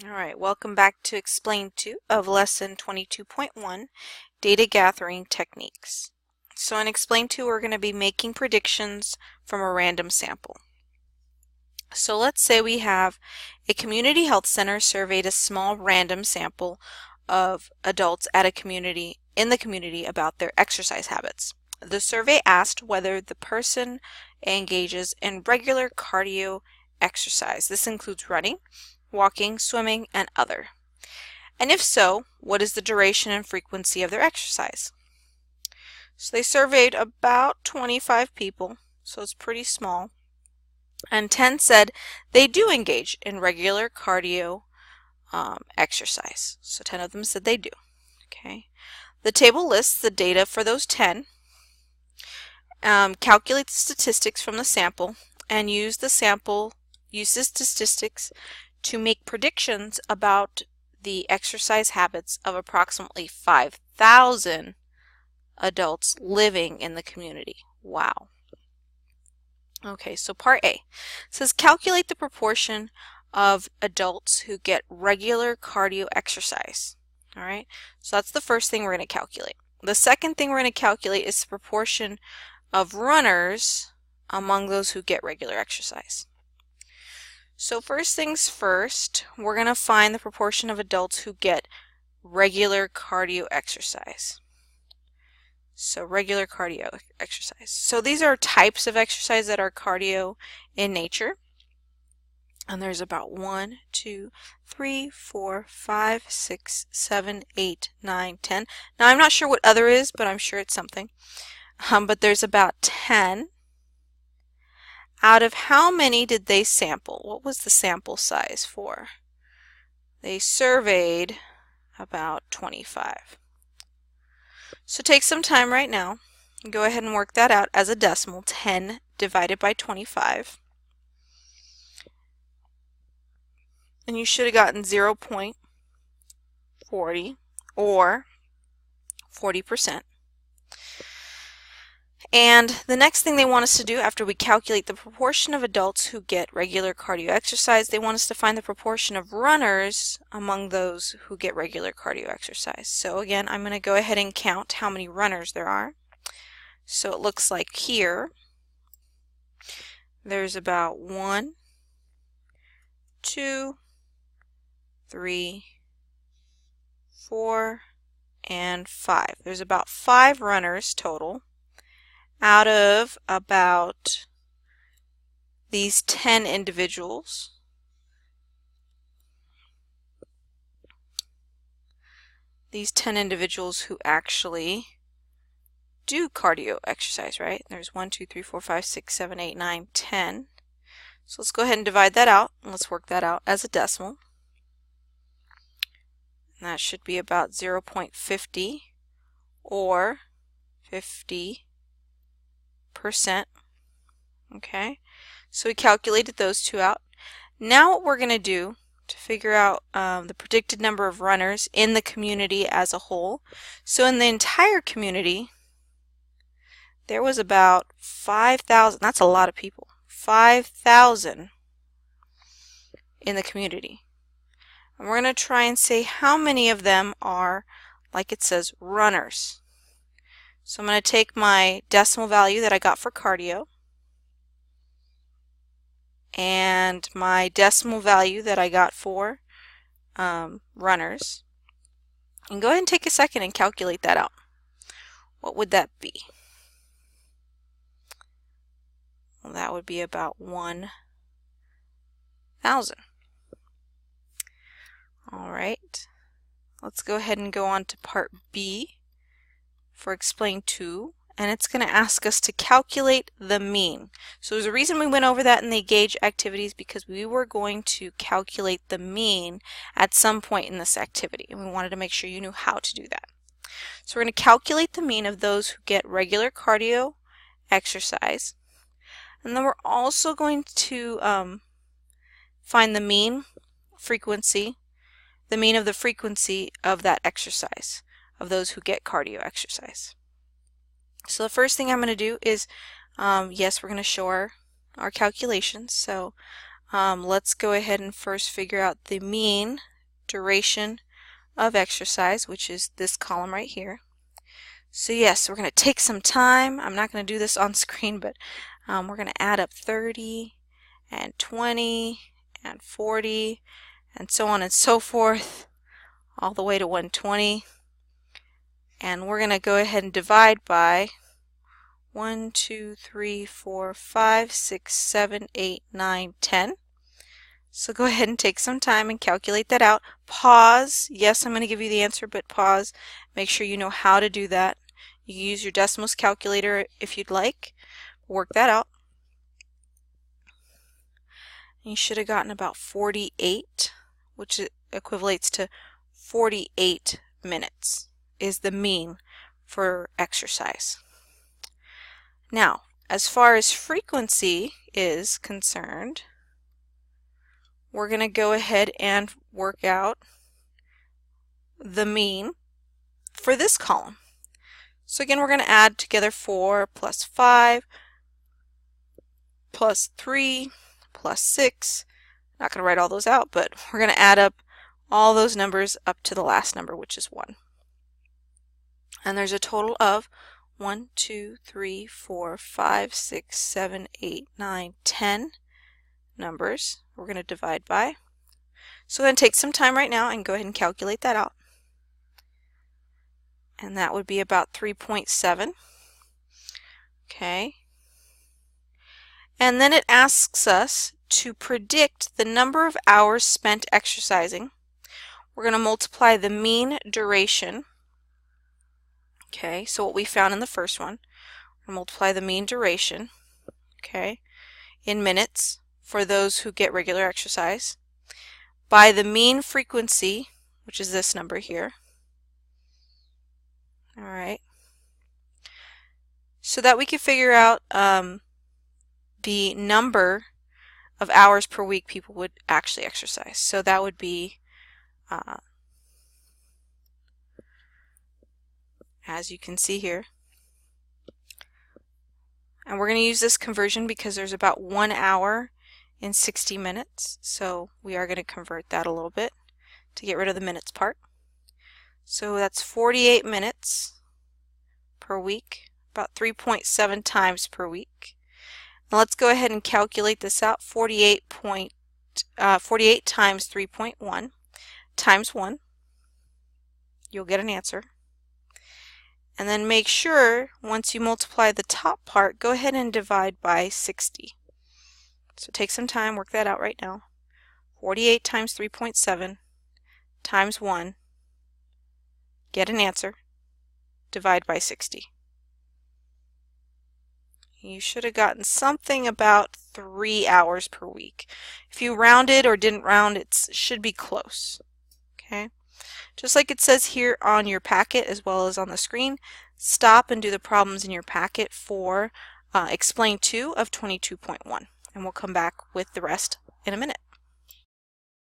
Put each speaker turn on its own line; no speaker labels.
All right, welcome back to Explain 2 of Lesson 22.1, Data Gathering Techniques. So in Explain 2, we're going to be making predictions from a random sample. So let's say we have a community health center surveyed a small random sample of adults at in the community about their exercise habits. The survey asked whether the person engages in regular cardio exercise. This includes running, walking, swimming, and other. And if so, what is the duration and frequency of their exercise? So they surveyed about 25 people, so it's pretty small. And 10 said they do engage in regular cardio exercise. So 10 of them said they do. Okay. The table lists the data for those 10, calculate the statistics from the sample, and use the statistics to make predictions about the exercise habits of approximately 5,000 adults living in the community. Wow. Okay, so part A says calculate the proportion of adults who get regular cardio exercise. All right, so that's the first thing we're going to calculate. The second thing we're going to calculate is the proportion of runners among those who get regular exercise. So first things first, we're going to find the proportion of adults who get regular cardio exercise. So regular cardio exercise. So these are types of exercise that are cardio in nature. And there's about 1, 2, 3, 4, 5, 6, 7, 8, 9, 10. Now I'm not sure what other is, but I'm sure it's something. But there's about 10. Out of how many did they sample? What was the sample size for? They surveyed about 25. So take some time right now and go ahead and work that out as a decimal. 10 divided by 25. And you should have gotten 0.40 or 40%. And the next thing they want us to do after we calculate the proportion of adults who get regular cardio exercise, they want us to find the proportion of runners among those who get regular cardio exercise. So again, I'm going to go ahead and count how many runners there are. So it looks like here there's about 1, 2, 3, 4, and 5. There's about 5 runners total out of about these 10 individuals. These 10 individuals who actually do cardio exercise, right? There's 1, 2, 3, 4, 5, 6, 7, 8, 9, 10. So let's go ahead and divide that out, and let's work that out as a decimal. And that should be about 0.50 or 50%. Okay, so we calculated those two out. Now what we're going to do to figure out the predicted number of runners in the community as a whole. So in the entire community, there was about 5,000. That's a lot of people. 5,000 in the community. And we're going to try and say how many of them are, like it says, runners. So I'm going to take my decimal value that I got for cardio and my decimal value that I got for runners, and go ahead and take a second and calculate that out. What would that be? Well, that would be about 1,000. All right, let's go ahead and go on to part B for Explain 2, and it's going to ask us to calculate the mean. So there's a reason we went over that in the Engage activities, because we were going to calculate the mean at some point in this activity, and we wanted to make sure you knew how to do that. So we're going to calculate the mean of those who get regular cardio exercise, and then we're also going to find the mean frequency, the mean of the frequency of that exercise, of those who get cardio exercise. So the first thing I'm going to do is, yes, we're going to show our calculations. So let's go ahead and first figure out the mean duration of exercise, which is this column right here. So yes, we're going to take some time. I'm not going to do this on screen, but we're going to add up 30 and 20 and 40 and so on and so forth all the way to 120. And we're going to go ahead and divide by 1, 2, 3, 4, 5, 6, 7, 8, 9, 10. So go ahead and take some time and calculate that out. Pause. Yes, I'm going to give you the answer, but pause. Make sure you know how to do that. You can use your decimals calculator if you'd like. Work that out. You should have gotten about 48, which equivalates to 48 minutes is the mean for exercise. Now, as far as frequency is concerned, we're going to go ahead and work out the mean for this column. So again, we're going to add together 4 plus 5 plus 3 plus 6. Not going to write all those out, but we're going to add up all those numbers up to the last number, which is 1. And there's a total of 1, 2, 3, 4, 5, 6, 7, 8, 9, 10 numbers we're going to divide by. So we're going to take some time right now and go ahead and calculate that out. And that would be about 3.7. Okay. And then it asks us to predict the number of hours spent exercising. We're going to multiply the mean duration. Okay, so what we found in the first one, we're going to multiply the mean duration, okay, in minutes for those who get regular exercise, by the mean frequency, which is this number here. All right, so that we can figure out the number of hours per week people would actually exercise. So that would be, as you can see here. And we're going to use this conversion because there's about 1 hour in 60 minutes. So we are going to convert that a little bit to get rid of the minutes part. So that's 48 minutes per week, about 3.7 times per week. Now let's go ahead and calculate this out. 48 times 3.1 times 1. You'll get an answer. And then make sure, once you multiply the top part, go ahead and divide by 60. So take some time, work that out right now. 48 times 3.7 times 1, get an answer, divide by 60. You should have gotten something about 3 hours per week. If you rounded or didn't round, it should be close. Okay? Just like it says here on your packet as well as on the screen, stop and do the problems in your packet for Explain 2 of 22.1. And we'll come back with the rest in a minute.